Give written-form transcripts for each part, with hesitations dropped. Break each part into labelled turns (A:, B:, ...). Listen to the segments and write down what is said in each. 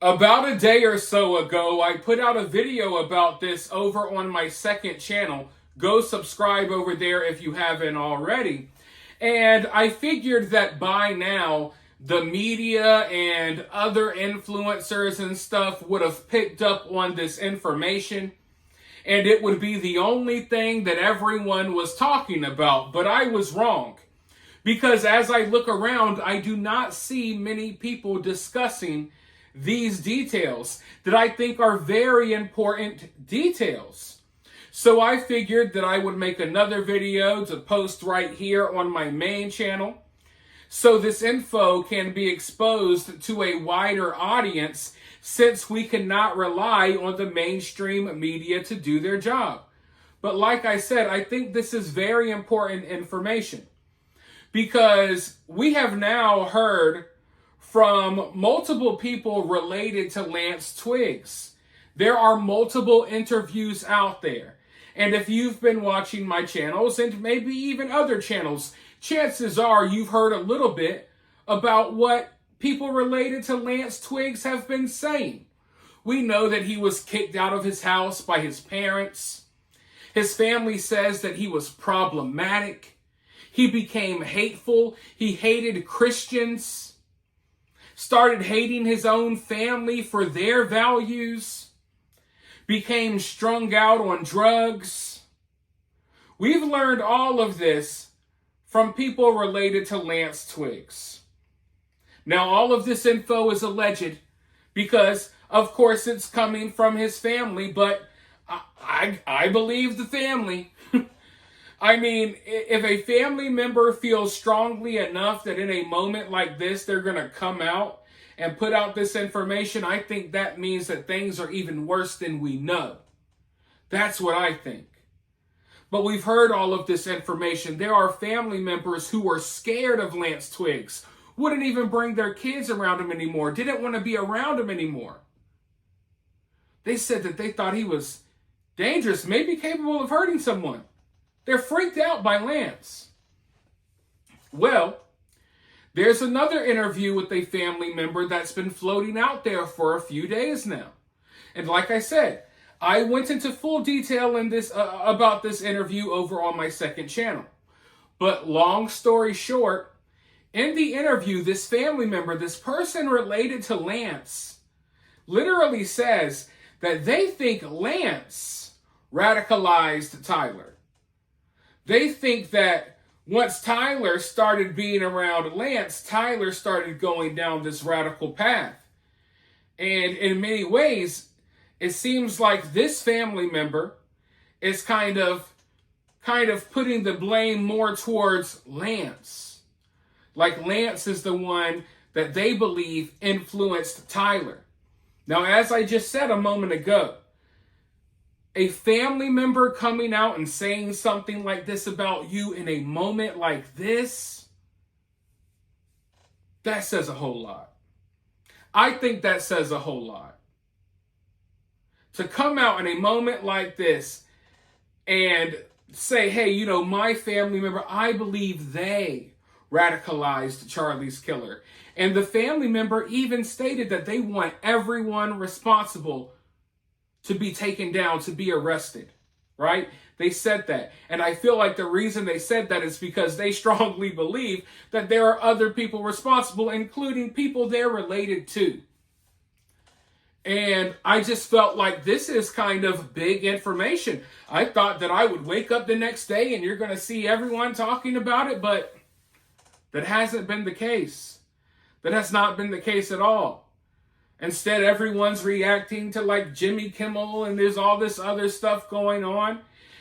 A: About a day or so ago, I put out a video about this over on my second channel. Go subscribe over there if you haven't already. And I figured that by now, the media and other influencers and stuff would have picked up on this information, and it would be the only thing that everyone was talking about. But I was wrong. Because as I look around, I do not see many people discussing these details that I think are very important details. So I figured that I would make another video to post right here on my main channel, so this info can be exposed to a wider audience, since we cannot rely on the mainstream media to do their job. But like I said, I think this is very important information, because we have now heard from multiple people related to Lance Twiggs. There are multiple interviews out there. And if you've been watching my channels, and maybe even other channels, chances are you've heard a little bit about what people related to Lance Twiggs have been saying. We know that he was kicked out of his house by his parents. His family says that he was problematic. He became hateful. He hated Christians. Started hating his own family for their values. Became strung out on drugs. We've learned all of this from people related to Lance Twiggs. Now, all of this info is alleged because, of course, it's coming from his family, but I believe the family. I mean, if a family member feels strongly enough that in a moment like this, they're going to come out and put out this information, I think that means that things are even worse than we know. That's what I think. But we've heard all of this information. There are family members who are scared of Lance Twiggs, wouldn't even bring their kids around him anymore, didn't want to be around him anymore. They said that they thought he was dangerous, maybe capable of hurting someone. They're freaked out by Lance. Well, there's another interview with a family member that's been floating out there for a few days now. And like I said, I went into full detail in this about this interview over on my second channel. But long story short, in the interview, this family member, this person related to Lance, literally says that they think Lance radicalized Tyler. They think that once Tyler started being around Lance, Tyler started going down this radical path. And in many ways, it seems like this family member is kind of putting the blame more towards Lance. Like Lance is the one that they believe influenced Tyler. Now, as I just said a moment ago, a family member coming out and saying something like this about you in a moment like this, that says a whole lot. I think that says a whole lot. To come out in a moment like this and say, hey, you know, my family member, I believe they radicalized Charlie's killer. And the family member even stated that they want everyone responsible to be taken down, to be arrested, right? They said that. And I feel like the reason they said that is because they strongly believe that there are other people responsible, including people they're related to. And I just felt like this is kind of big information. I thought that I would wake up the next day and you're going to see everyone talking about it, but that hasn't been the case. That has not been the case at all. Instead, everyone's reacting to like Jimmy Kimmel, and there's all this other stuff going on.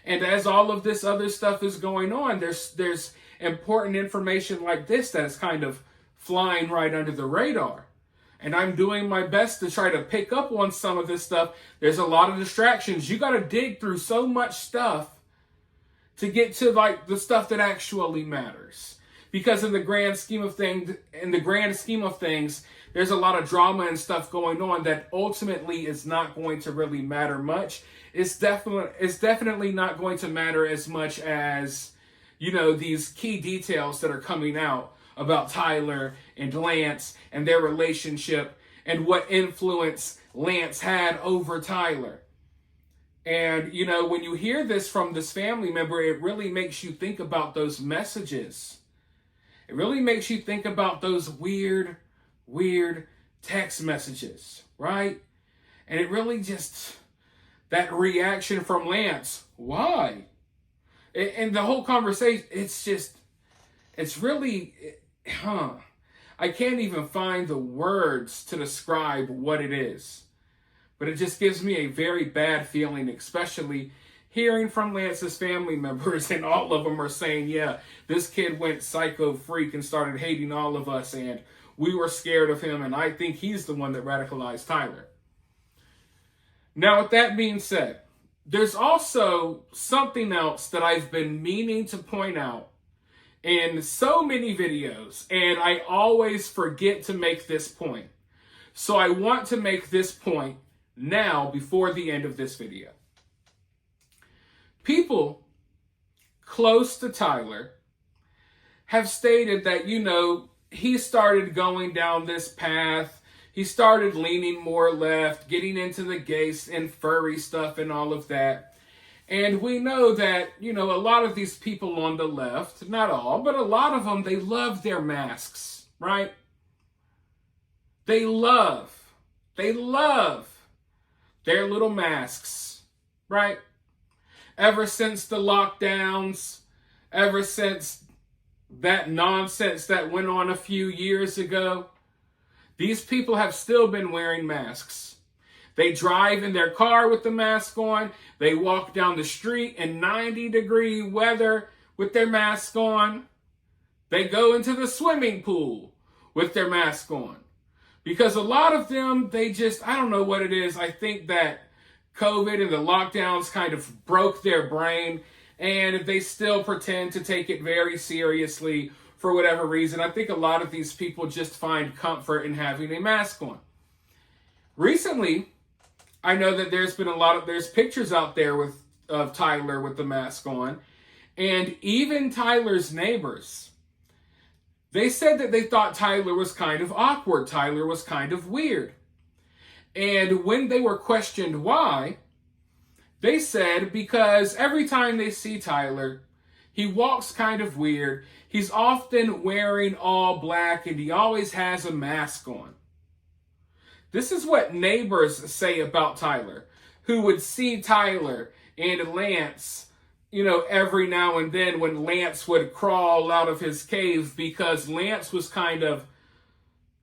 A: And as all of this other stuff is going on, there's important information like this that's kind of flying right under the radar. And I'm doing my best to try to pick up on some of this stuff. There's a lot of distractions. You got to dig through so much stuff to get to like the stuff that actually matters. Because in the grand scheme of things, there's a lot of drama and stuff going on that ultimately is not going to really matter much. It's definitely not going to matter as much as, you know, these key details that are coming out about Tyler and Lance and their relationship and what influence Lance had over Tyler. And, you know, when you hear this from this family member, it really makes you think about those messages. It really makes you think about those weird text messages, right? And it really just, that reaction from Lance, why? And the whole conversation, it's really, I can't even find the words to describe what it is. But it just gives me a very bad feeling, especially hearing from Lance's family members, and all of them are saying, yeah, this kid went psycho freak and started hating all of us, and we were scared of him, and I think he's the one that radicalized Tyler. Now, with that being said, there's also something else that I've been meaning to point out in so many videos, and I always forget to make this point. So I want to make this point now before the end of this video. People close to Tyler have stated that, you know, he started going down this path. He started leaning more left, getting into the gays and furry stuff and all of that. And we know that, you know, a lot of these people on the left, not all, but a lot of them, they love their masks, right? They love their little masks, right? Ever since the lockdowns, ever since that nonsense that went on a few years ago, these people have still been wearing masks. They drive in their car with the mask on. They walk down the street in 90-degree weather with their mask on. They go into the swimming pool with their mask on. Because a lot of them, they just, I don't know what it is. I think that COVID and the lockdowns kind of broke their brain, and they still pretend to take it very seriously for whatever reason. I think a lot of these people just find comfort in having a mask on. Recently, I know that there's pictures out there of Tyler with the mask on, and even Tyler's neighbors, they said that they thought Tyler was kind of awkward. Tyler was kind of weird. And when they were questioned why, they said because every time they see Tyler, he walks kind of weird. He's often wearing all black and he always has a mask on. This is what neighbors say about Tyler, who would see Tyler and Lance, you know, every now and then when Lance would crawl out of his cave, because Lance was kind of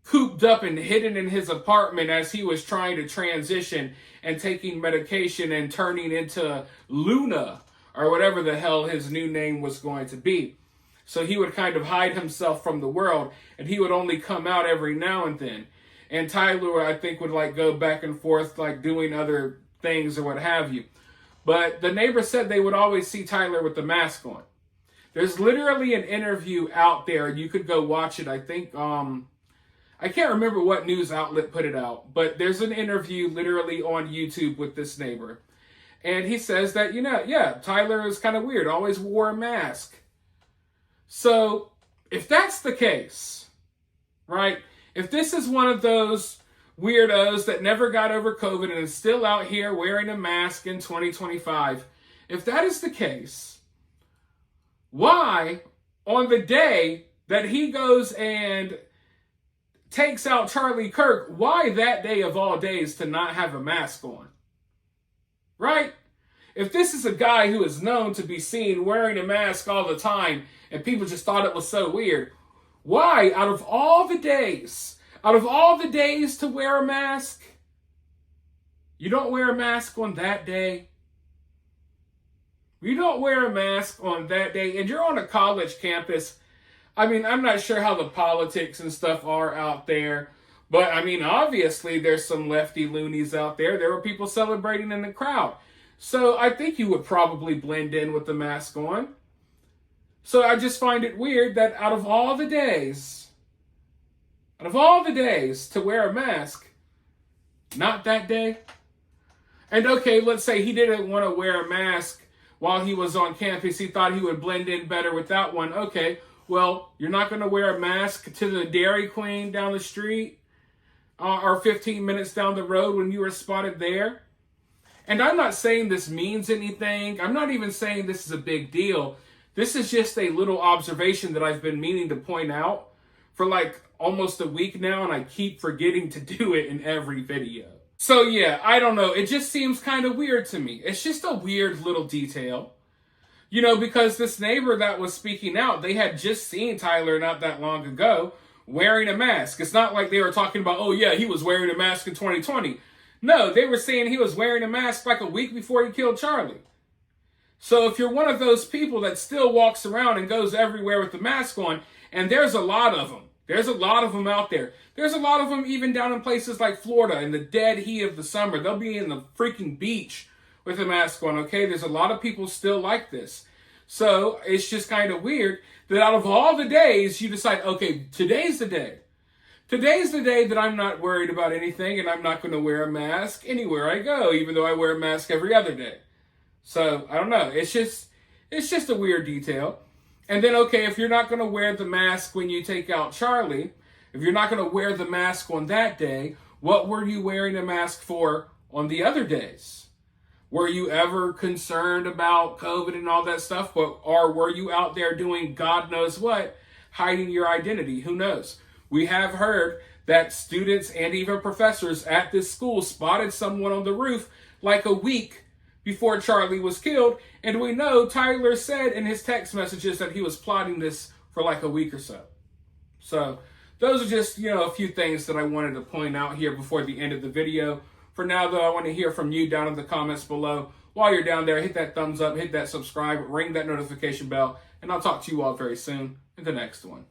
A: cooped up and hidden in his apartment as he was trying to transition and taking medication and turning into Luna, or whatever the hell his new name was going to be. So he would kind of hide himself from the world, and he would only come out every now and then. And Tyler, I think, would like go back and forth, like doing other things or what have you. But the neighbors said they would always see Tyler with the mask on. There's literally an interview out there. You could go watch it. I think, I can't remember what news outlet put it out, but there's an interview literally on YouTube with this neighbor. And he says that, you know, yeah, Tyler is kind of weird, always wore a mask. So if that's the case, right? If this is one of those weirdos that never got over COVID and is still out here wearing a mask in 2025, if that is the case, why on the day that he goes and takes out Charlie Kirk, why that day of all days to not have a mask on? Right? If this is a guy who is known to be seen wearing a mask all the time and people just thought it was so weird, why, out of all the days to wear a mask, you don't wear a mask on that day? You don't wear a mask on that day, and you're on a college campus. I mean, I'm not sure how the politics and stuff are out there, but I mean, obviously there's some lefty loonies out there. There were people celebrating in the crowd. So I think you would probably blend in with the mask on. So I just find it weird that out of all the days to wear a mask, not that day. And okay, let's say he didn't want to wear a mask while he was on campus. He thought he would blend in better without one. Okay, well, you're not going to wear a mask to the Dairy Queen down the street. or 15 minutes down the road when you were spotted there. And I'm not saying this means anything. I'm not even saying this is a big deal. This is just a little observation that I've been meaning to point out for like almost a week now, and I keep forgetting to do it in every video. So yeah, I don't know. It just seems kind of weird to me. It's just a weird little detail. You know, because this neighbor that was speaking out, they had just seen Tyler not that long ago wearing a mask. It's not like they were talking about, oh yeah, he was wearing a mask in 2020. No, they were saying he was wearing a mask like a week before he killed Charlie. So if you're one of those people that still walks around and goes everywhere with the mask on, and there's a lot of them. There's a lot of them out there. There's a lot of them even down in places like Florida in the dead heat of the summer. They'll be in the freaking beach with a mask on, okay? There's a lot of people still like this. So it's just kind of weird that out of all the days, you decide, okay, today's the day. Today's the day that I'm not worried about anything and I'm not going to wear a mask anywhere I go, even though I wear a mask every other day. So, I don't know. It's just a weird detail. And then, okay, if you're not going to wear the mask when you take out Charlie, if you're not going to wear the mask on that day, what were you wearing a mask for on the other days? Were you ever concerned about COVID and all that stuff? Or were you out there doing God knows what, hiding your identity? Who knows? We have heard that students and even professors at this school spotted someone on the roof like a week before Charlie was killed. And we know Tyler said in his text messages that he was plotting this for like a week or so. So those are just, a few things that I wanted to point out here before the end of the video. For now, though, I want to hear from you down in the comments below. While you're down there, hit that thumbs up, hit that subscribe, ring that notification bell, and I'll talk to you all very soon in the next one.